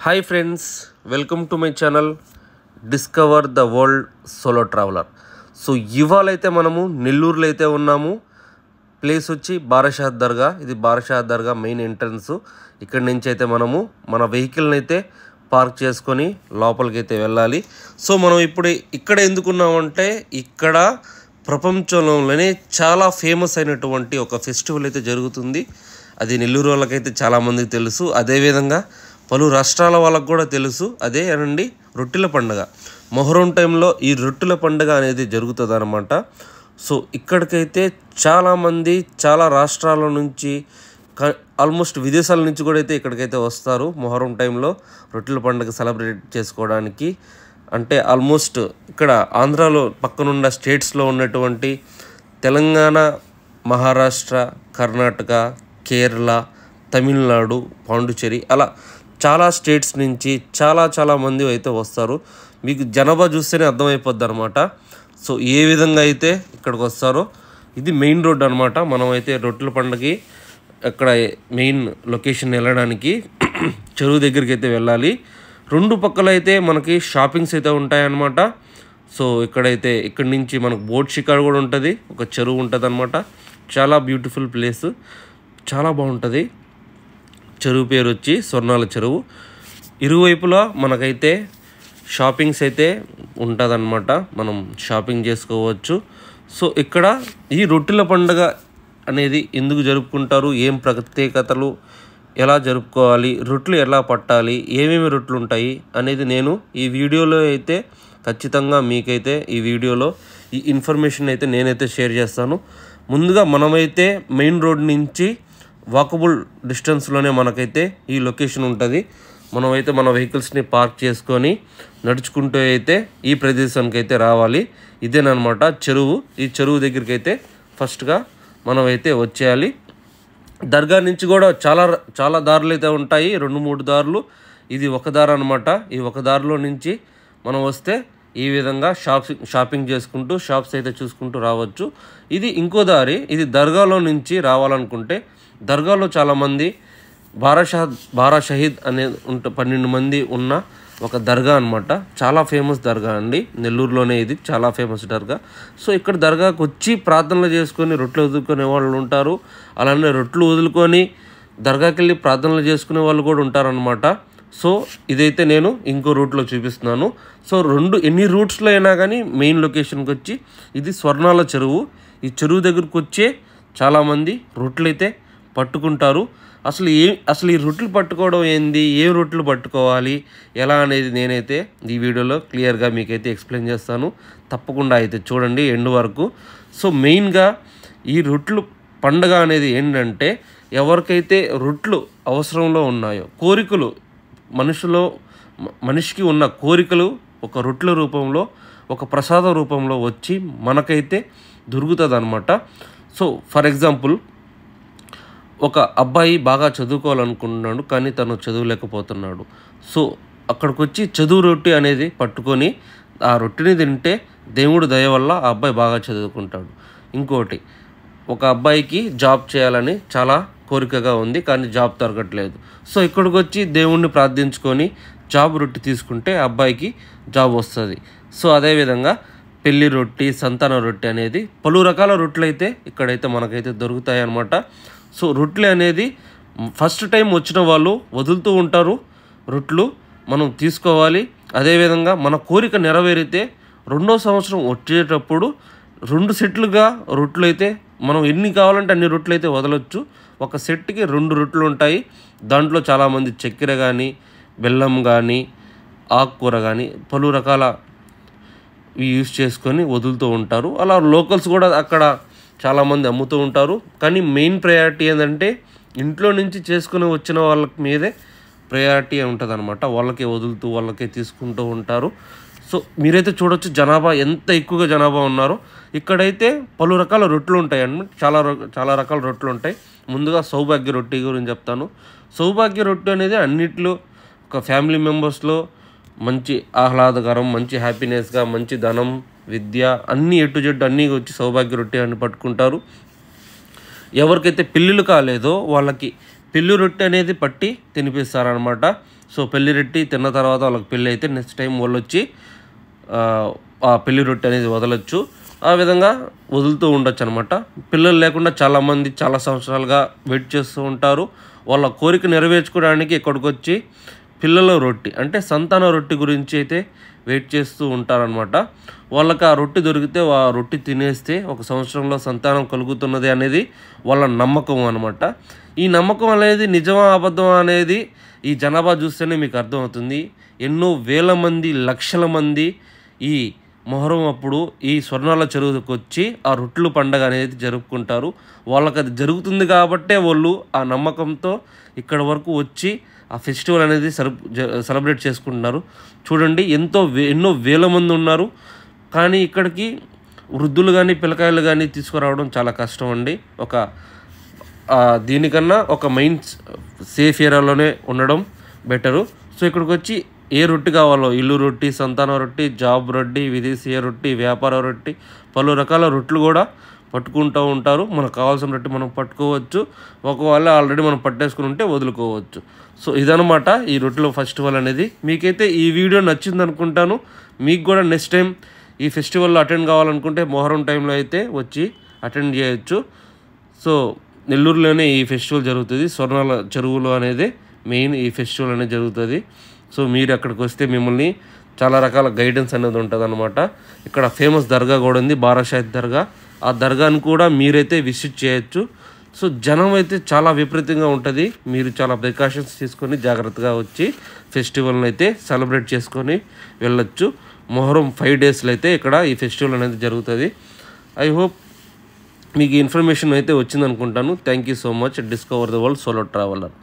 Hi friends, welcome to my channel discover the world solo traveller. So ఇవాళ అయితే మనము నెల్లూరులో అయితే ఉన్నాము. ప్లేస్ వచ్చి బారాషాహ్ దర్గా. ఇది బారాషాహ్ దర్గా మెయిన్ ఎంట్రన్స్. ఇక్కడి నుంచి అయితే మనము మన వెహికల్ని అయితే పార్క్ చేసుకొని లోపలికి అయితే వెళ్ళాలి. సో మనం ఇప్పుడు ఇక్కడ ఎందుకున్నామంటే ఇక్కడ ప్రపంచంలోనే చాలా ఫేమస్ అయినటువంటి ఒక ఫెస్టివల్ అయితే జరుగుతుంది. అది నెల్లూరు వాళ్ళకైతే చాలామందికి తెలుసు, అదేవిధంగా పలు రాష్ట్రాల వాళ్ళకు కూడా తెలుసు. అదే అనండి రొట్టెల పండుగ. మొహరం టైంలో ఈ రొట్టెల పండుగ అనేది జరుగుతుంది అన్నమాట. సో ఇక్కడికైతే చాలామంది చాలా రాష్ట్రాల నుంచి ఆల్మోస్ట్ విదేశాల నుంచి కూడా అయితే ఇక్కడికైతే వస్తారు మొహరం టైంలో రొట్టెల పండుగ సెలబ్రేట్ చేసుకోవడానికి. అంటే ఆల్మోస్ట్ ఇక్కడ ఆంధ్రాలో పక్కనున్న స్టేట్స్లో ఉన్నటువంటి తెలంగాణ, మహారాష్ట్ర, కర్ణాటక, కేరళ, తమిళనాడు, పాండిచ్చేరి అలా చాలా స్టేట్స్ నుంచి చాలా మంది అయితే వస్తారు. మీకు జనాభా చూస్తేనే అర్థమైపోద్ది అనమాట. సో ఏ విధంగా అయితే ఇక్కడికి వస్తారో ఇది మెయిన్ రోడ్ అనమాట. మనం అయితే రొట్టెల పండుగకి ఇక్కడ మెయిన్ లొకేషన్ వెళ్ళడానికి చెరువు దగ్గరికి అయితే వెళ్ళాలి. రెండు పక్కల అయితే మనకి షాపింగ్స్ అయితే ఉంటాయన్నమాట. సో ఇక్కడైతే ఇక్కడి నుంచి మనకు బోట్ షికార్ కూడా ఉంటుంది, ఒక చెరువు ఉంటుంది అనమాట. చాలా బ్యూటిఫుల్ ప్లేస్, చాలా బాగుంటుంది. చెరువు పేరు వచ్చి స్వర్ణాల చెరువు. ఇరువైపులా మనకైతే షాపింగ్స్ అయితే ఉంటుందన్నమాట, మనం షాపింగ్ చేసుకోవచ్చు. సో ఇక్కడ ఈ రొట్టెల పండుగ అనేది ఎందుకు జరుపుకుంటారు, ఏం ప్రత్యేకతలు, ఎలా జరుపుకోవాలి, రొట్టెలు ఎలా పట్టాలి, ఏమేమి రొట్టెలు ఉంటాయి అనేది నేను ఈ వీడియోలో అయితే ఖచ్చితంగా మీకైతే ఈ వీడియోలో ఈ ఇన్ఫర్మేషన్ అయితే నేనైతే షేర్ చేస్తాను. ముందుగా మనమైతే మెయిన్ రోడ్ నుంచి వాకబుల్ డిస్టెన్స్లోనే మనకైతే ఈ లొకేషన్ ఉంటుంది. మనమైతే మన వెహికల్స్ని పార్క్ చేసుకొని నడుచుకుంటూ అయితే ఈ ప్రదేశానికి అయితే రావాలి. ఇదేనమాట చెరువు. ఈ చెరువు దగ్గరికి అయితే ఫస్ట్గా మనమైతే వచ్చేయాలి. దర్గా నుంచి కూడా చాలా దారులు అయితే ఉంటాయి, 2-3 దారులు. ఇది ఒక దారి అనమాట. ఈ ఒక దారిలో నుంచి మనం వస్తే ఈ విధంగా షాపింగ్ చేసుకుంటూ షాప్స్ అయితే చూసుకుంటూ రావచ్చు. ఇది ఇంకో దారి. ఇది దర్గాలో నుంచి రావాలనుకుంటే దర్గాలో చాలామంది బారా షహీద్ అనే 12 మంది ఉన్న ఒక దర్గా అనమాట. చాలా ఫేమస్ దర్గా అండి, నెల్లూరులోనే ఇది చాలా ఫేమస్ దర్గా. సో ఇక్కడ దర్గాకు వచ్చి ప్రార్థనలు చేసుకొని రొట్టెలు వదులుకునే వాళ్ళు ఉంటారు. అలానే రొట్టెలు వదులుకొని దర్గాకి వెళ్ళి ప్రార్థనలు చేసుకునే వాళ్ళు కూడా ఉంటారనమాట. సో ఇదైతే నేను ఇంకో రూట్లో చూపిస్తున్నాను. సో ఎన్ని రూట్స్లో అయినా కానీ మెయిన్ లొకేషన్కి వచ్చి ఇది స్వర్ణాల చెరువు. ఈ చెరువు దగ్గరకు వచ్చే చాలామంది రొట్టెలు అయితే పట్టుకుంటారు. అసలు ఈ రొట్టెలు పట్టుకోవడం ఏంది, ఏ రొట్టెలు పట్టుకోవాలి, ఎలా అనేది నేనైతే ఈ వీడియోలో క్లియర్గా మీకైతే ఎక్స్ప్లెయిన్ చేస్తాను. తప్పకుండా అయితే చూడండి ఎండ్ వరకు. సో మెయిన్గా ఈ రొట్టెలు పండుగ అనేది ఏంటంటే ఎవరికైతే రొట్టెలు అవసరంలో ఉన్నాయో, కోరికలు మనిషికి ఉన్న కోరికలు ఒక రొట్టెల రూపంలో, ఒక ప్రసాద రూపంలో వచ్చి మనకైతే దొరుకుతుంది అనమాట. సో ఫర్ ఎగ్జాంపుల్ ఒక అబ్బాయి బాగా చదువుకోవాలనుకుంటున్నాడు, కానీ తను చదువులేకపోతున్నాడు. సో అక్కడికి వచ్చి చదువు రొట్టె అనేది పట్టుకొని ఆ రొట్టెని తింటే దేవుడు దయ వల్ల ఆ అబ్బాయి బాగా చదువుకుంటాడు. ఇంకోటి, ఒక అబ్బాయికి జాబ్ చేయాలని చాలా కోరికగా ఉంది, కానీ జాబ్ దొరకట్లేదు. సో ఇక్కడికి వచ్చి దేవుణ్ణి ప్రార్థించుకొని జాబ్ రొట్టె తీసుకుంటే అబ్బాయికి జాబ్ వస్తుంది. సో అదేవిధంగా పెళ్లి రొట్టె, సంతాన రొట్టె అనేది పలు రకాల రొట్టెలు అయితే ఇక్కడైతే మనకైతే దొరుకుతాయి అన్నమాట. సో రొట్టెలు అనేది ఫస్ట్ టైం వచ్చిన వాళ్ళు వదులుతూ ఉంటారు, రొట్టెలు మనం తీసుకోవాలి. అదేవిధంగా మన కోరిక నెరవేరితే 2వ సంవత్సరం వచ్చేటప్పుడు 2 సెట్లుగా రొట్టెలు అయితే మనం ఎన్ని కావాలంటే అన్ని రొట్టెలు అయితే వదలొచ్చు. ఒక సెట్కి 2 రొట్టెలు ఉంటాయి. దాంట్లో చాలామంది చక్కెర కానీ, బెల్లం కానీ, ఆకుకూర కానీ పలు రకాల యూజ్ చేసుకొని వదులుతూ ఉంటారు. అలా లోకల్స్ కూడా అక్కడ చాలామంది అమ్ముతూ ఉంటారు. కానీ మెయిన్ ప్రయారిటీ ఏంటంటే ఇంట్లో నుంచి చేసుకుని వచ్చిన వాళ్ళకి మీదే ప్రయారిటీ ఉంటుంది అనమాట. వాళ్ళకే వదులుతూ వాళ్ళకే తీసుకుంటూ ఉంటారు. సో మీరైతే చూడొచ్చు జనాభా ఎంత ఎక్కువగా జనాభా ఉన్నారో. ఇక్కడైతే పలు రకాల రొట్టెలు ఉంటాయి అన్నమాట. చాలా రకాల రొట్టెలు ఉంటాయి. ముందుగా సౌభాగ్య రొట్టె గురించి చెప్తాను. సౌభాగ్య రొట్టె అనేది అన్నిట్లో ఒక ఫ్యామిలీ మెంబర్స్లో మంచి ఆహ్లాదకరం, మంచి హ్యాపీనెస్గా, మంచి ధనం, విద్య అన్నీ ఎటు జట్టు అన్నీ వచ్చి సౌభాగ్య రొట్టె అని పట్టుకుంటారు. ఎవరికైతే పెళ్ళిళ్ళు కాలేదో వాళ్ళకి పెళ్లి రొట్టె అనేది పట్టి తినిపిస్తారనమాట. సో పెళ్లి రొట్టె తిన్న తర్వాత వాళ్ళకి పెళ్ళి అయితే నెక్స్ట్ టైం వాళ్ళు వచ్చి ఆ పెళ్లి రొట్టె అనేది వదలొచ్చు. ఆ విధంగా వదులుతూ ఉండొచ్చు అనమాట. పిల్లలు లేకుండా చాలామంది చాలా సంవత్సరాలుగా వెయిట్ చేస్తూ ఉంటారు. వాళ్ళ కోరిక నెరవేర్చుకోవడానికి ఇక్కడికి వచ్చి పిల్లల రొట్టె అంటే సంతాన రొట్టె గురించి అయితే వెయిట్ చేస్తూ ఉంటారనమాట. వాళ్ళకి ఆ రొట్టె దొరికితే ఆ రొట్టె తినేస్తే ఒక సంవత్సరంలో సంతానం కలుగుతున్నది అనేది వాళ్ళ నమ్మకం అనమాట. ఈ నమ్మకం అనేది నిజమా అబద్ధమా అనేది ఈ జనాభా చూస్తేనే మీకు అర్థమవుతుంది. ఎన్నో వేల మంది, లక్షల మంది ఈ మొహరం అప్పుడు ఈ స్వర్ణాల చెరువుకు వచ్చి ఆ రొట్టెలు పండగ అనేది జరుపుకుంటారు. వాళ్ళకి అది జరుగుతుంది కాబట్టే వాళ్ళు ఆ నమ్మకంతో ఇక్కడ వరకు వచ్చి ఆ ఫెస్టివల్ అనేది సెలబ్రేట్ చేసుకుంటున్నారు. చూడండి ఎన్నో వేల మంది ఉన్నారు. కానీ ఇక్కడికి వృద్ధులు కానీ పిల్లకాయలు కానీ తీసుకురావడం చాలా కష్టం అండి. దీనికన్నా ఒక సేఫ్ ఏరియాలోనే ఉండడం బెటరు. సో ఇక్కడికి వచ్చి ఏ రొట్టె కావాలో ఇల్లు రొట్టె, సంతాన రొట్టె, జాబ్ రొట్టె, విదేశీయ రొట్టె, వ్యాపార రొట్టె, పలు రకాల రొట్టెలు కూడా పట్టుకుంటూ ఉంటారు. మనకు కావాల్సిన రొట్టె మనం పట్టుకోవచ్చు. ఒకవేళ ఆల్రెడీ మనం పట్టేసుకుని ఉంటే వదులుకోవచ్చు. సో ఇదనమాట ఈ రొట్టెల ఫెస్టివల్ అనేది. మీకైతే ఈ వీడియో నచ్చింది అనుకుంటాను. మీకు కూడా నెక్స్ట్ టైం ఈ ఫెస్టివల్లో అటెండ్ కావాలనుకుంటే మొహరం టైంలో అయితే వచ్చి అటెండ్ చేయొచ్చు. సో నెల్లూరులోనే ఈ ఫెస్టివల్ జరుగుతుంది. స్వర్ణాల చెరువులో అనేది మెయిన్ ఈ ఫెస్టివల్ అనేది జరుగుతుంది. సో మీరు అక్కడికి వస్తే మిమ్మల్ని చాలా రకాల గైడెన్స్ అనేది ఉంటుంది అనమాట. ఇక్కడ ఫేమస్ దర్గా కూడా ఉంది, బారాషాహిద్ దర్గా. ఆ దర్గాను కూడా మీరైతే విజిట్ చేయొచ్చు. సో జనం అయితే చాలా విపరీతంగా ఉంటుంది. మీరు చాలా ప్రికాషన్స్ తీసుకొని జాగ్రత్తగా వచ్చి ఫెస్టివల్ని అయితే సెలబ్రేట్ చేసుకొని వెళ్ళొచ్చు. మొహరం 5 డేస్లో అయితే ఇక్కడ ఈ ఫెస్టివల్ అనేది జరుగుతుంది. ఐ హోప్ మీకు ఇన్ఫర్మేషన్ అయితే వచ్చింది అనుకుంటాను. Thank you so much. Discover the world solo traveller.